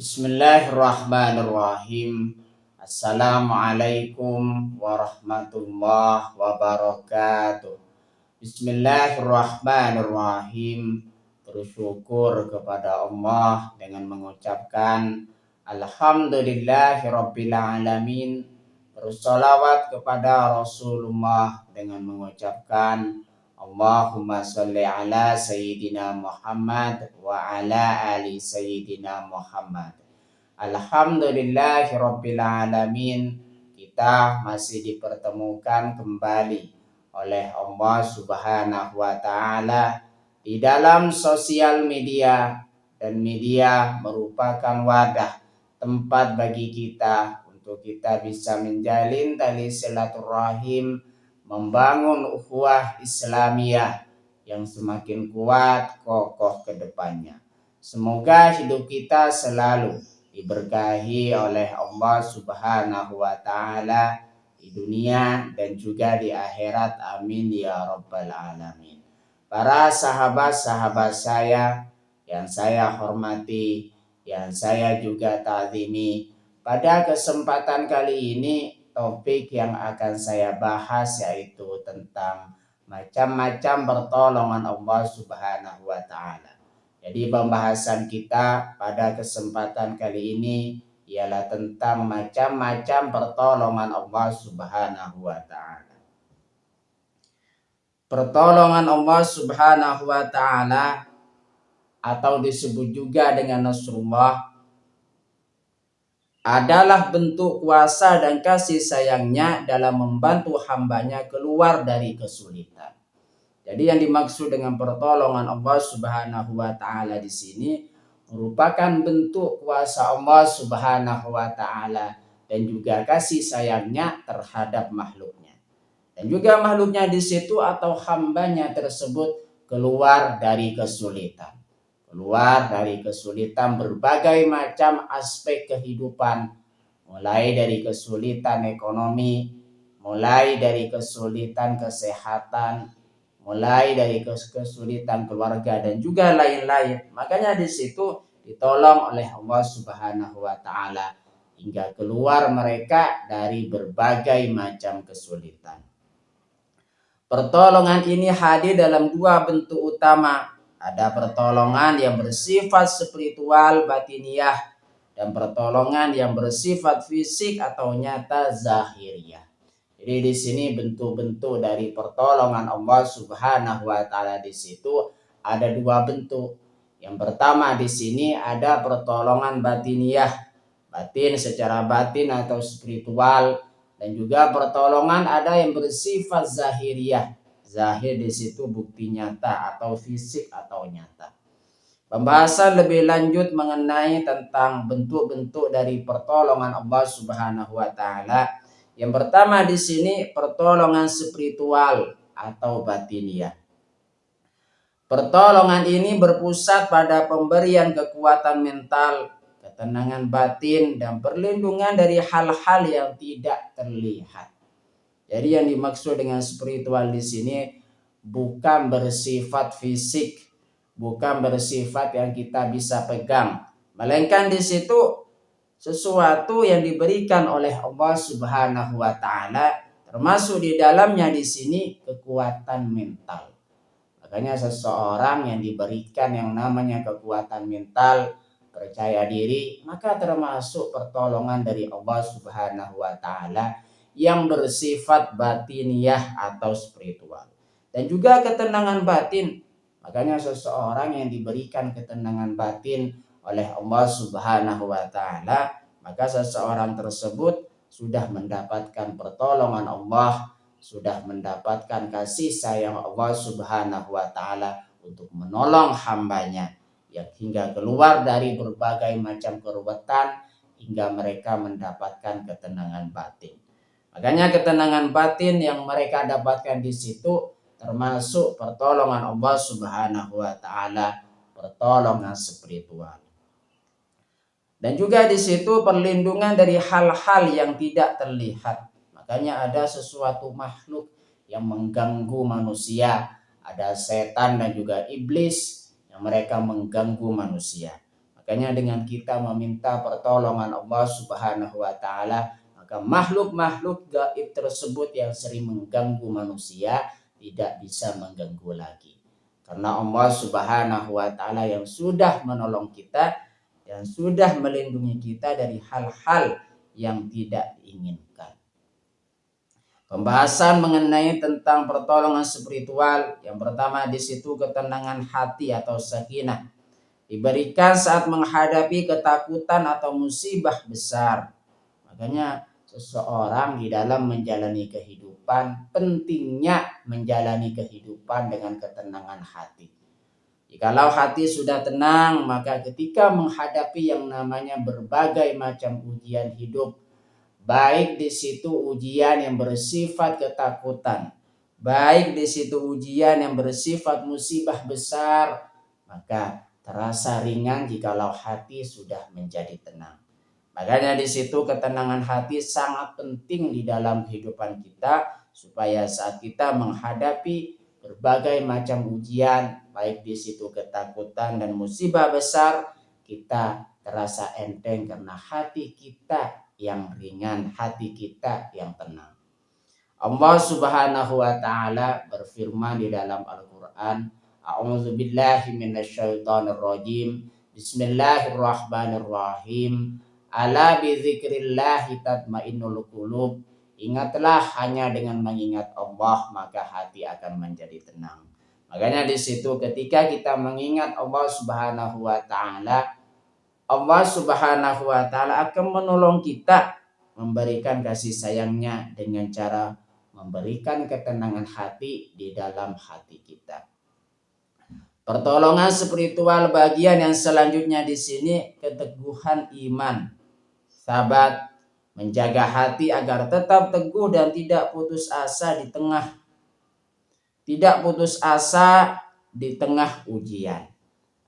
Bismillahirrahmanirrahim. Assalamualaikum warahmatullahi wabarakatuh. Bismillahirrahmanirrahim. Bersyukur kepada Allah dengan mengucapkan Alhamdulillahirabbil alamin. Bersolawat kepada Rasulullah dengan mengucapkan Allahumma sholli ala Sayyidina Muhammad wa ala ali Sayyidina Muhammad. Alhamdulillahirabbil alamin. Kita masih dipertemukan kembali oleh Allah Subhanahu wa taala di dalam sosial media, dan media merupakan wadah tempat bagi kita untuk kita bisa menjalin tali silaturahim, membangun ukhuwah Islamiyah yang semakin kuat kokoh ke depannya. Semoga hidup kita selalu diberkahi oleh Allah Subhanahu wa taala di dunia dan juga di akhirat. Amin ya rabbal alamin. Para sahabat-sahabat saya yang saya hormati, yang saya juga ta'zimi, pada kesempatan kali ini topik yang akan saya bahas yaitu tentang macam-macam pertolongan Allah Subhanahu wa taala. Jadi pembahasan kita pada kesempatan kali ini ialah tentang macam-macam pertolongan Allah Subhanahu wa taala. Pertolongan Allah Subhanahu wa taala atau disebut juga dengan Nasrullah adalah bentuk kuasa dan kasih sayangnya dalam membantu hambanya keluar dari kesulitan. Jadi yang dimaksud dengan pertolongan Allah Subhanahu wa taala di sini merupakan bentuk kuasa Allah Subhanahu wa taala dan juga kasih sayangnya terhadap makhluknya. Dan juga makhluknya di situ atau hambanya tersebut keluar dari kesulitan. Keluar dari kesulitan berbagai macam aspek kehidupan, mulai dari kesulitan ekonomi, mulai dari kesulitan kesehatan, mulai dari kesulitan keluarga dan juga lain-lain. Makanya di situ ditolong oleh Allah Subhanahu wa taala hingga keluar mereka dari berbagai macam kesulitan. Pertolongan ini hadir dalam dua bentuk utama. Ada pertolongan yang bersifat spiritual batiniah dan pertolongan yang bersifat fisik atau nyata zahiriyah. Jadi di sini bentuk-bentuk dari pertolongan Allah Subhanahu wa taala di situ ada dua bentuk. Yang pertama di sini ada pertolongan batiniah, batin secara batin atau spiritual, dan juga pertolongan ada yang bersifat zahiriyah. Zahir di situ bukti nyata atau fisik atau nyata. Pembahasan lebih lanjut mengenai tentang bentuk-bentuk dari pertolongan Allah Subhanahu wa taala. Yang pertama di sini pertolongan spiritual atau batiniah. Pertolongan ini berpusat pada pemberian kekuatan mental, ketenangan batin, dan perlindungan dari hal-hal yang tidak terlihat. Jadi yang dimaksud dengan spiritual di sini bukan bersifat fisik, bukan bersifat yang kita bisa pegang, melainkan di situ sesuatu yang diberikan oleh Allah Subhanahu wa taala, termasuk di dalamnya di sini kekuatan mental. Makanya seseorang yang diberikan yang namanya kekuatan mental, percaya diri, maka termasuk pertolongan dari Allah Subhanahu wa taala yang bersifat batiniah atau spiritual. Dan juga ketenangan batin. Makanya seseorang yang diberikan ketenangan batin oleh Allah Subhanahu wa taala, maka seseorang tersebut sudah mendapatkan pertolongan Allah, sudah mendapatkan kasih sayang Allah Subhanahu wa taala untuk menolong hambanya yang hingga keluar dari berbagai macam keruwetan hingga mereka mendapatkan ketenangan batin. Makanya ketenangan batin yang mereka dapatkan di situ termasuk pertolongan Allah Subhanahu wa taala, pertolongan spiritual. Dan juga di situ perlindungan dari hal-hal yang tidak terlihat. Makanya ada sesuatu makhluk yang mengganggu manusia, ada setan dan juga iblis yang mereka mengganggu manusia. Makanya dengan kita meminta pertolongan Allah Subhanahu wa taala, maka makhluk-makhluk gaib tersebut yang sering mengganggu manusia tidak bisa mengganggu lagi. Karena Allah Subhanahu wa taala yang sudah menolong kita, yang sudah melindungi kita dari hal-hal yang tidak diinginkan. Pembahasan mengenai tentang pertolongan spiritual, yang pertama di situ ketenangan hati atau sakinah diberikan saat menghadapi ketakutan atau musibah besar. Makanya seseorang di dalam menjalani kehidupan, pentingnya menjalani kehidupan dengan ketenangan hati. Jikalau hati sudah tenang, maka ketika menghadapi yang namanya berbagai macam ujian hidup, baik di situ ujian yang bersifat ketakutan, baik di situ ujian yang bersifat musibah besar, maka terasa ringan jikalau hati sudah menjadi tenang. Makanya di situ ketenangan hati sangat penting di dalam kehidupan kita, supaya saat kita menghadapi berbagai macam ujian, baik di situ ketakutan dan musibah besar, kita terasa enteng karena hati kita yang ringan, hati kita yang tenang. Allah Subhanahu wa taala berfirman di dalam Al-Qur'an, A'udzu billahi minasyaitonir rajim. Bismillahirrahmanirrahim. Ala bi dzikrillahi tatmainnul qulub. Ingatlah, hanya dengan mengingat Allah maka hati akan menjadi tenang. Makanya di situ ketika kita mengingat Allah Subhanahu wa taala, Allah Subhanahu wa taala akan menolong kita, memberikan kasih sayangnya dengan cara memberikan ketenangan hati di dalam hati kita. Pertolongan spiritual bagian yang selanjutnya di sini keteguhan iman. Sahabat, menjaga hati agar tetap teguh dan tidak putus asa di tengah ujian.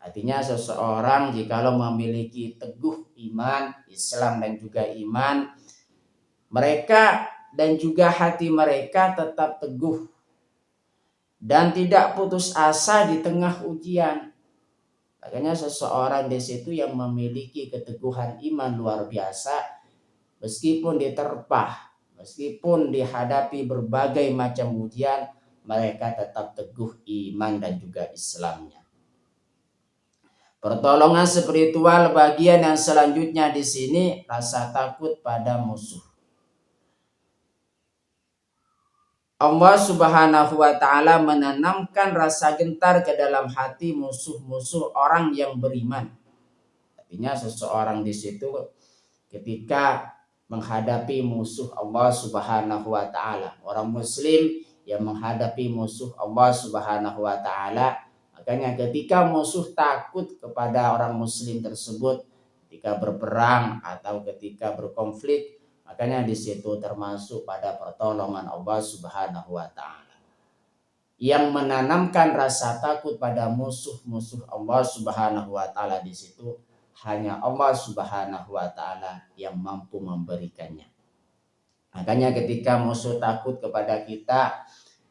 Artinya seseorang jikalau memiliki teguh iman, Islam dan juga iman, mereka dan juga hati mereka tetap teguh dan tidak putus asa di tengah ujian. Makanya seseorang di situ yang memiliki keteguhan iman luar biasa, meskipun diterpah, meskipun dihadapi berbagai macam ujian, mereka tetap teguh iman dan juga Islamnya. Pertolongan spiritual bagian yang selanjutnya di sini rasa takut pada musuh. Allah Subhanahu wa taala menanamkan rasa gentar ke dalam hati musuh-musuh orang yang beriman. Artinya seseorang di situ ketika menghadapi musuh Allah Subhanahu wa taala, orang muslim yang menghadapi musuh Allah Subhanahu wa taala, makanya ketika musuh takut kepada orang muslim tersebut ketika berperang atau ketika berkonflik, makanya di situ termasuk pada pertolongan Allah Subhanahu wa taala yang menanamkan rasa takut pada musuh-musuh Allah Subhanahu wa taala. Di situ hanya Allah Subhanahu wa taala yang mampu memberikannya. Makanya ketika musuh takut kepada kita,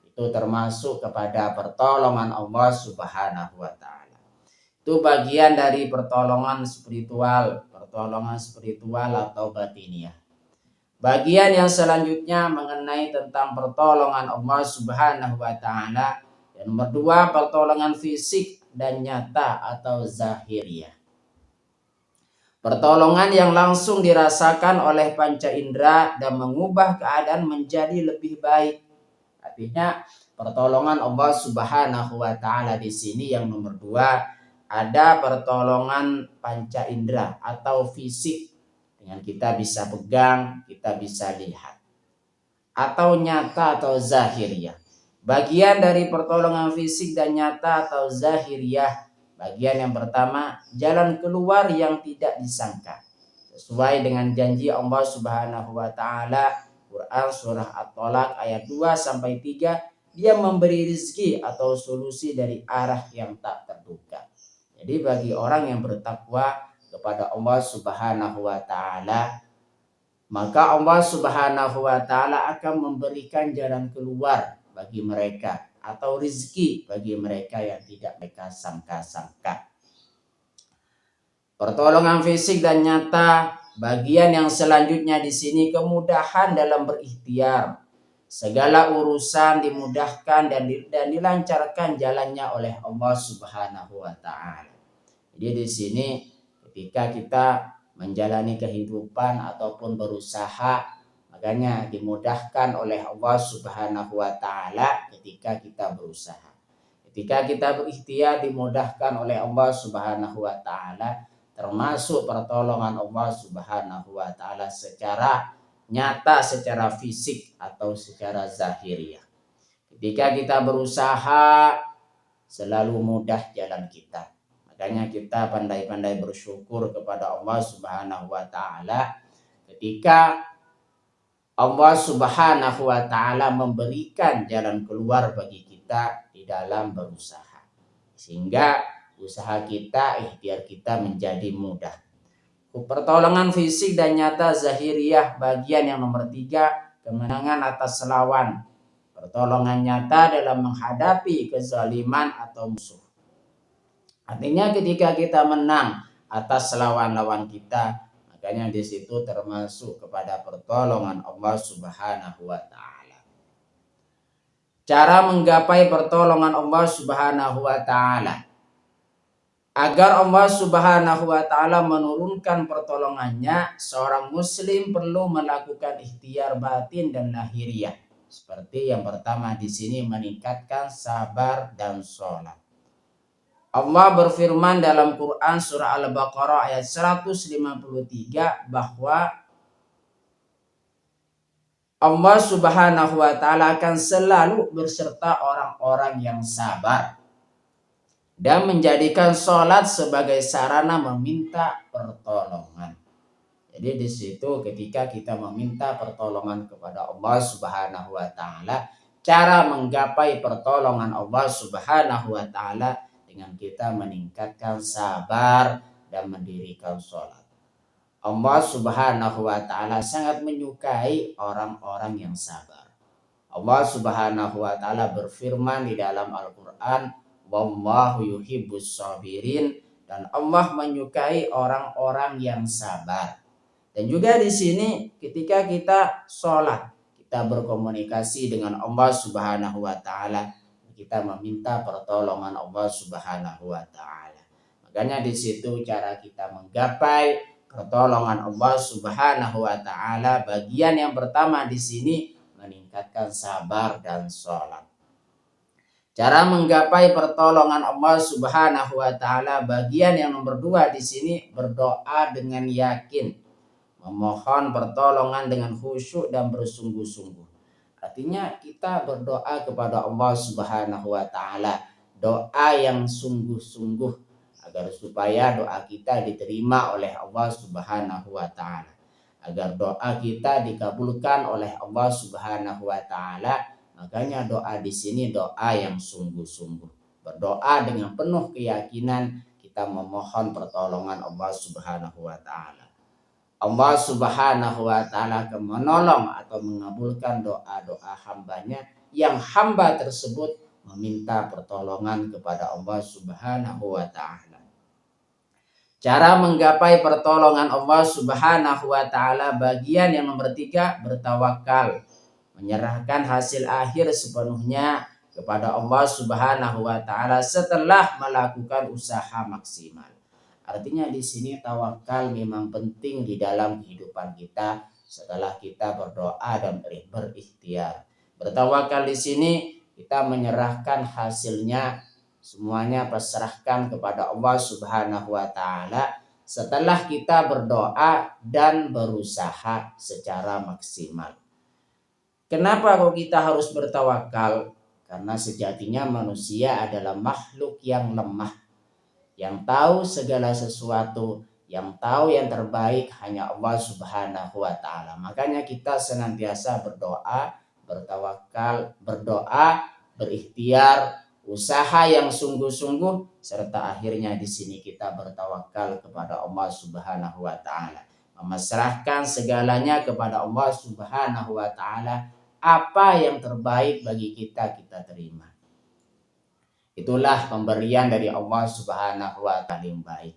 itu termasuk kepada pertolongan Allah Subhanahu wa taala. Itu bagian dari pertolongan spiritual atau batiniah. Bagian yang selanjutnya mengenai tentang pertolongan Allah Subhanahu wa taala. Yang nomor 2, pertolongan fisik dan nyata atau zahiriyah. Pertolongan yang langsung dirasakan oleh panca indera dan mengubah keadaan menjadi lebih baik. Artinya pertolongan Allah Subhanahu wa taala di sini yang nomor 2, ada pertolongan panca indera atau fisik, dengan kita bisa pegang, kita bisa lihat, atau nyata atau zahiriyah. Bagian dari pertolongan fisik dan nyata atau zahiriyah, bagian yang pertama, jalan keluar yang tidak disangka. Sesuai dengan janji Allah Subhanahu wa taala, Quran surah At-Tolak ayat 2-3, Dia memberi rezeki atau solusi dari arah yang tak terduga. Jadi bagi orang yang bertakwa kepada Allah Subhanahu wa taala, maka Allah Subhanahu wa taala akan memberikan jalan keluar bagi mereka atau rezeki bagi mereka yang tidak mereka sangka-sangka. Pertolongan fisik dan nyata. Bagian yang selanjutnya di sini kemudahan dalam berikhtiar. Segala urusan dimudahkan dan dilancarkan jalannya oleh Allah Subhanahu wa taala. Jadi di sini ketika kita menjalani kehidupan ataupun berusaha, makanya dimudahkan oleh Allah Subhanahu wa taala ketika kita berusaha. Ketika kita berikhtiar dimudahkan oleh Allah Subhanahu wa taala, termasuk pertolongan Allah Subhanahu wa taala secara nyata, secara fisik atau secara zahiriah. Ketika kita berusaha selalu mudah jalan kita. Makanya kita pandai-pandai bersyukur kepada Allah Subhanahu wa taala ketika Allah Subhanahu wa taala memberikan jalan keluar bagi kita di dalam berusaha. Sehingga usaha kita, ikhtiar kita menjadi mudah. Pertolongan fisik dan nyata zahiriyah bagian yang nomor 3, kemenangan atas lawan. Pertolongan nyata dalam menghadapi kezaliman atau musuh. Artinya ketika kita menang atas lawan-lawan kita, makanya di situ termasuk kepada pertolongan Allah Subhanahu wa taala. Cara menggapai pertolongan Allah Subhanahu wa taala. Agar Allah Subhanahu wa taala menurunkan pertolongannya, seorang muslim perlu melakukan ikhtiar batin dan lahiriah. Seperti yang pertama di sini meningkatkan sabar dan sholat. Allah berfirman dalam Quran surah Al-Baqarah ayat 153 bahwa Allah Subhanahu wa taala akan selalu berserta orang-orang yang sabar dan menjadikan sholat sebagai sarana meminta pertolongan. Jadi di situ ketika kita meminta pertolongan kepada Allah Subhanahu wa taala, cara menggapai pertolongan Allah Subhanahu wa taala dengan kita meningkatkan sabar dan mendirikan sholat. Allah Subhanahu wa taala sangat menyukai orang-orang yang sabar. Allah Subhanahu wa taala berfirman di dalam Al-Qur'an, "Wallahu yuhibbus sabirin," dan Allah menyukai orang-orang yang sabar. Dan juga di sini ketika kita sholat, kita berkomunikasi dengan Allah Subhanahu wa taala, kita meminta pertolongan Allah Subhanahu wa taala. Makanya di situ cara kita menggapai pertolongan Allah Subhanahu wa taala, bagian yang pertama di sini meningkatkan sabar dan sholat. Cara menggapai pertolongan Allah Subhanahu wa taala, bagian yang nomor 2 di sini berdoa dengan yakin. Memohon pertolongan dengan khusyuk dan bersungguh-sungguh. Artinya kita berdoa kepada Allah Subhanahu wa taala, doa yang sungguh-sungguh agar supaya doa kita diterima oleh Allah Subhanahu wa taala. Agar doa kita dikabulkan oleh Allah Subhanahu wa taala, makanya doa di sini doa yang sungguh-sungguh. Berdoa dengan penuh keyakinan kita memohon pertolongan Allah Subhanahu wa taala. Allah Subhanahu wa taala akan menolong atau mengabulkan doa-doa hambanya yang hamba tersebut meminta pertolongan kepada Allah Subhanahu wa taala. Cara menggapai pertolongan Allah Subhanahu wa taala, bagian yang nomor 3 bertawakal. Menyerahkan hasil akhir sepenuhnya kepada Allah Subhanahu wa taala setelah melakukan usaha maksimal. Artinya di sini tawakal memang penting di dalam kehidupan kita setelah kita berdoa dan berikhtiar. Bertawakal di sini kita menyerahkan hasilnya semuanya pasrahkan kepada Allah Subhanahu wa taala setelah kita berdoa dan berusaha secara maksimal. Kenapa kok kita harus bertawakal? Karena sejatinya manusia adalah makhluk yang lemah. Yang tahu segala sesuatu, yang tahu yang terbaik hanya Allah Subhanahu wa taala. Makanya kita senantiasa berdoa, bertawakal, berdoa, berikhtiar, usaha yang sungguh-sungguh, serta akhirnya di sini kita bertawakal kepada Allah Subhanahu wa taala. Memasrahkan segalanya kepada Allah Subhanahu wa taala, apa yang terbaik bagi kita terima. Itulah pemberian dari Allah Subhanahu wa taala yang baik.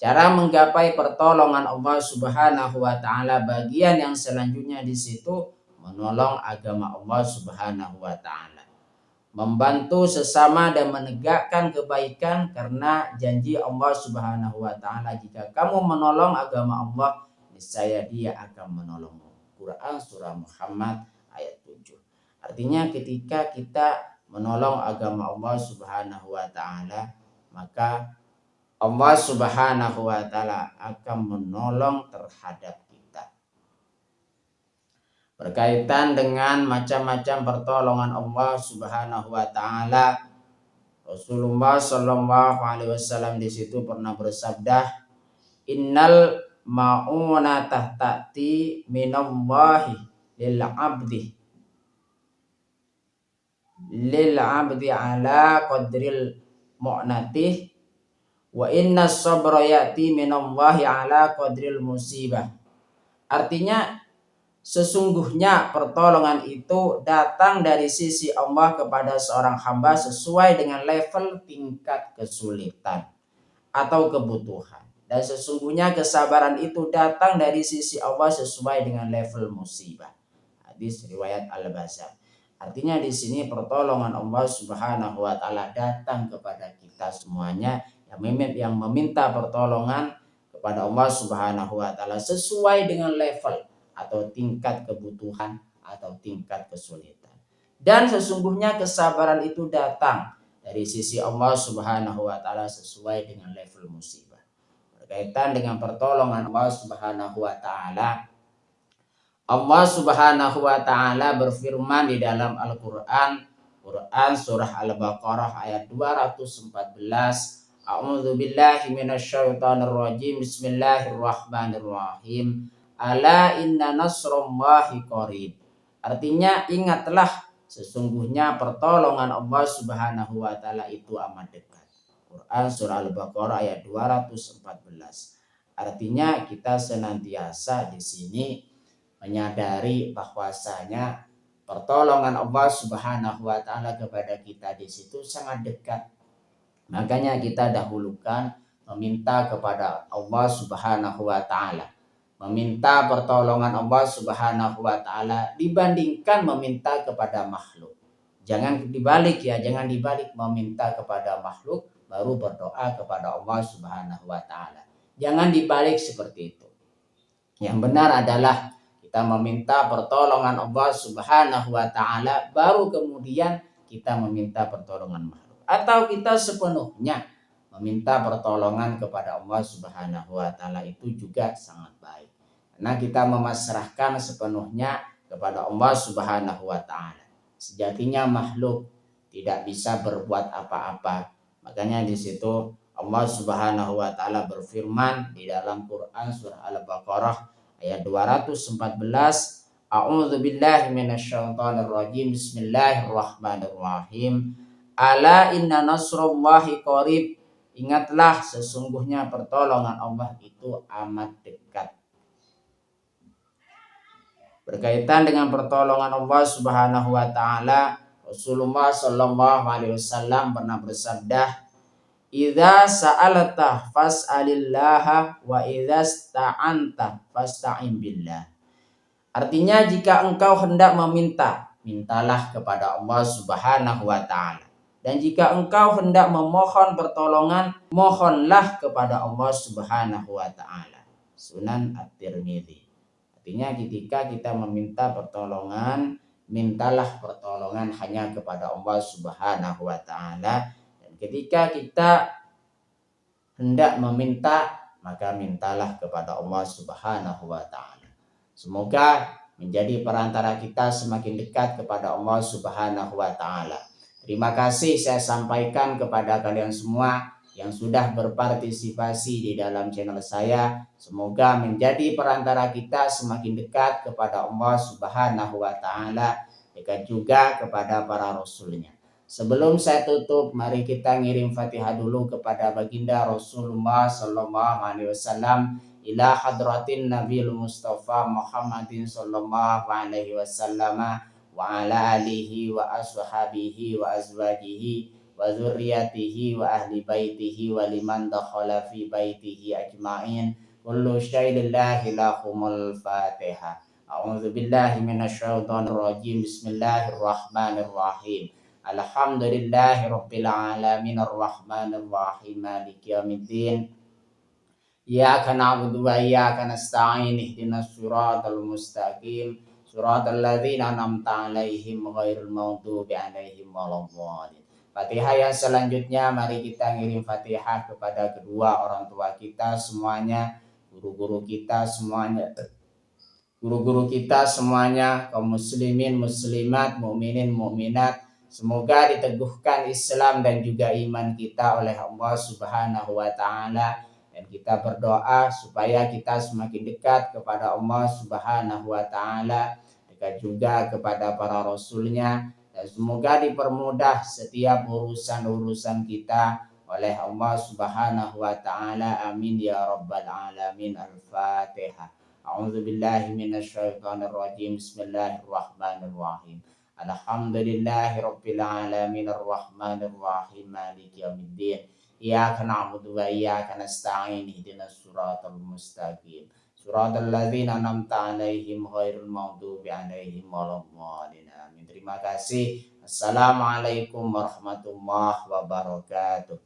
Cara menggapai pertolongan Allah Subhanahu wa taala, bagian yang selanjutnya di situ menolong agama Allah Subhanahu wa taala. Membantu sesama dan menegakkan kebaikan, karena janji Allah Subhanahu wa taala, jika kamu menolong agama Allah, niscaya Dia akan menolongmu. Quran surah Muhammad ayat 7. Artinya ketika kita menolong agama Allah Subhanahu wa taala, maka Allah Subhanahu wa taala akan menolong terhadap kita. Berkaitan dengan macam-macam pertolongan Allah Subhanahu wa taala, Rasulullah sallallahu alaihi wasallam di situ pernah bersabda, "Innal ma'unata ta'ti minallahi lil 'abdi ala qadril mu'natih, wa inna sabra ya'ti minallahi ala qadril musibah." Artinya sesungguhnya pertolongan itu datang dari sisi Allah kepada seorang hamba sesuai dengan level tingkat kesulitan atau kebutuhan. Dan sesungguhnya kesabaran itu datang dari sisi Allah sesuai dengan level musibah. Hadis riwayat Al-Bazzar. Artinya di sini pertolongan Allah Subhanahu wa taala datang kepada kita semuanya yang meminta pertolongan kepada Allah Subhanahu wa taala sesuai dengan level atau tingkat kebutuhan atau tingkat kesulitan. Dan sesungguhnya kesabaran itu datang dari sisi Allah Subhanahu wa taala sesuai dengan level musibah. Berkaitan dengan pertolongan Allah Subhanahu wa taala, Allah Subhanahu wa taala berfirman di dalam Al-Qur'an, surah Al-Baqarah ayat 214, A'udzu billahi minasyaitonir rajim. Bismillahirrahmanirrahim. Ala inna nasrullahi qarib. Artinya ingatlah, sesungguhnya pertolongan Allah Subhanahu wa taala itu amat dekat. Quran surah Al-Baqarah ayat 214. Artinya kita senantiasa di sini menyadari bahwasanya pertolongan Allah Subhanahu wa taala kepada kita di situ sangat dekat. Makanya kita dahulukan meminta kepada Allah Subhanahu wa taala. Meminta pertolongan Allah Subhanahu wa taala dibandingkan meminta kepada makhluk. Jangan dibalik ya, jangan dibalik meminta kepada makhluk baru berdoa kepada Allah Subhanahu wa taala. Jangan dibalik seperti itu. Yang benar adalah kita meminta pertolongan Allah Subhanahu wa taala baru kemudian kita meminta pertolongan makhluk. Atau kita sepenuhnya meminta pertolongan kepada Allah Subhanahu wa taala itu juga sangat baik. Karena kita memasrahkan sepenuhnya kepada Allah Subhanahu wa taala. Sejatinya makhluk tidak bisa berbuat apa-apa. Makanya di situ Allah Subhanahu wa taala berfirman di dalam Quran surah Al-Baqarah ayat 214, A'udzu billahi minasyaitonir rajim. Bismillahirrahmanirrahim. Ala inna nasrullahi qarib. Ingatlah, sesungguhnya pertolongan Allah itu amat dekat. Berkaitan dengan pertolongan Allah Subhanahu wa taala, Rasulullah sallallahu alaihi wasallam pernah bersabda, "Idza sa'alta fas'alillaha wa idza sta'anta fasta'in billah." Artinya jika engkau hendak meminta, mintalah kepada Allah Subhanahu wa taala. Dan jika engkau hendak memohon pertolongan, mohonlah kepada Allah Subhanahu wa taala. Sunan At-Tirmidzi. Artinya ketika kita meminta pertolongan, mintalah pertolongan hanya kepada Allah Subhanahu wa taala. Dan ketika kita hendak meminta, maka mintalah kepada Allah Subhanahu wa taala. Semoga menjadi perantara kita semakin dekat kepada Allah Subhanahu wa taala. Terima kasih saya sampaikan kepada kalian semua yang sudah berpartisipasi di dalam channel saya. Semoga menjadi perantara kita semakin dekat kepada Allah Subhanahu wa taala, dekat juga kepada para rasulnya. Sebelum saya tutup, mari kita ngirim Fatihah dulu kepada baginda Rasulullah sallallahu alaihi wasallam, ila hadratin Nabiul Mustafa Muhammadin sallallahu alaihi wasallam wa ala alihi wa ashabihi wa azwajihi wa wa dzurriyyatihi wa ahli baitihi wa liman dakhala fi baitihi ajma'in. Kullu syai'in lillahi lahumul Fatihah. A'udzu billahi minasyaitonir rajim. Bismillahirrahmanirrahim. Alhamdulillahi rabbil alamin arrahmanir rahim maliki yaumiddin. Iyyaka na'budu wa iyyaka nasta'in ihdinas siratal mustaqim siratal ladzina an'amta 'alaihim ghairil maghdubi 'alaihim waladdallin. Fatihah yang selanjutnya mari kita ngirim Fatihah kepada kedua orang tua kita semuanya, guru-guru kita semuanya, kaum muslimin muslimat, mukminin mukminat. Semoga diteguhkan Islam dan juga iman kita oleh Allah Subhanahu wa taala. Dan kita berdoa supaya kita semakin dekat kepada Allah Subhanahu wa taala, dekat juga kepada para rasulnya, dan semoga dipermudah setiap urusan-urusan kita oleh Allah Subhanahu wa taala. Amin ya rabbal alamin. Al-Fatihah. A'udzu billahi minasyaitonir rajim. Bismillahirrahmanirrahim. Alhamdulillahi rabbil alamin arrahmanir rahim maliki yaumiddin. Iyyaka na'budu wa iyyaka nasta'in ihdinas siratal mustaqim siratal ladzina an'amta 'alaihim ghairil maghdubi 'alaihim waladdallin. Amin. Terima kasih. Assalamualaikum warahmatullahi wabarakatuh.